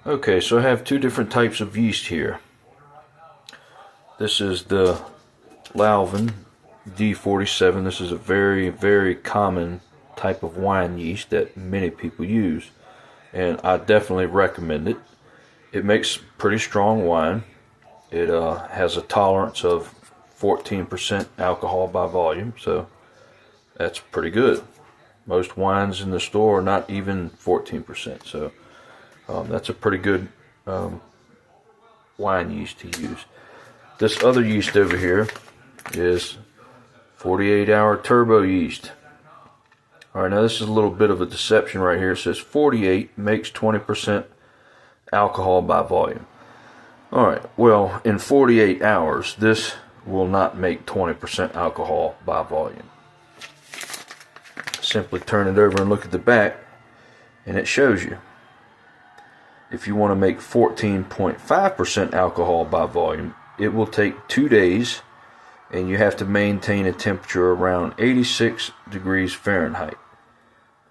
Okay, so I have two different types of yeast here. This is the Lalvin D47. This is a very, very common type of wine yeast that many people use, and I definitely recommend it. It makes pretty strong wine. It has a tolerance of 14% alcohol by volume, so that's pretty good. Most wines in the store are not even 14%, so that's a pretty good wine yeast to use. This other yeast over here is 48-hour turbo yeast. Alright, now this is a little bit of a deception right here. It says 48 makes 20% alcohol by volume. Alright, well, in 48 hours, this will not make 20% alcohol by volume. Simply turn it over and look at the back, and it shows you. If you want to make 14.5% alcohol by volume, it will take 2 days, and you have to maintain a temperature around 86 degrees Fahrenheit.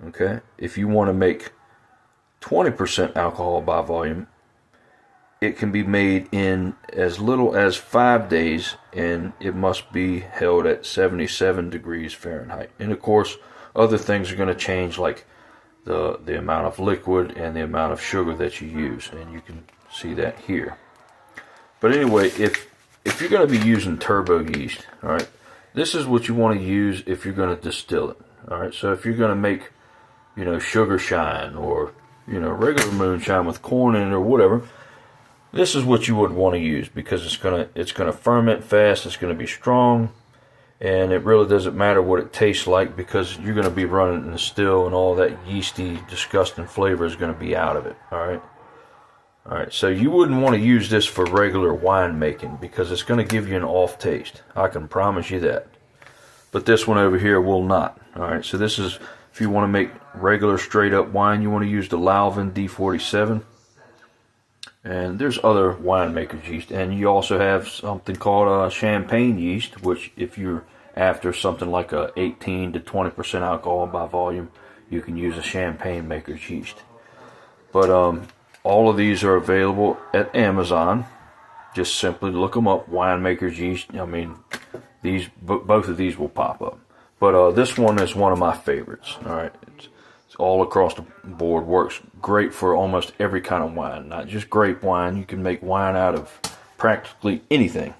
Okay? If you want to make 20% alcohol by volume, it can be made in as little as 5 days, and it must be held at 77 degrees Fahrenheit. And of course, other things are going to change, like the amount of liquid and the amount of sugar that you use, and you can see that here. But anyway, if you're going to be using turbo yeast, all right, this is what you want to use if you're going to distill it. All right, so if you're going to make, sugar shine, or regular moonshine with corn in it or whatever, this is what you would want to use, because it's gonna ferment fast, it's gonna be strong, and it really doesn't matter what it tastes like, because you're gonna be running in the still, and all that yeasty, disgusting flavor is gonna be out of it. All right. So you wouldn't want to use this for regular wine making, because it's gonna give you an off taste. I can promise you that. But this one over here will not. All right. So this is, if you want to make regular straight up wine, you want to use the Lalvin D47. And there's other winemakers yeast, and you also have something called champagne yeast, which if you're after something like a 18 to 20% alcohol by volume, you can use a champagne maker's yeast. But all of these are available at Amazon. Just simply look them up, winemaker's yeast. I mean, both of these will pop up. But this one is one of my favorites. All right. It's all across the board, works great for almost every kind of wine, not just grape wine. You can make wine out of practically anything.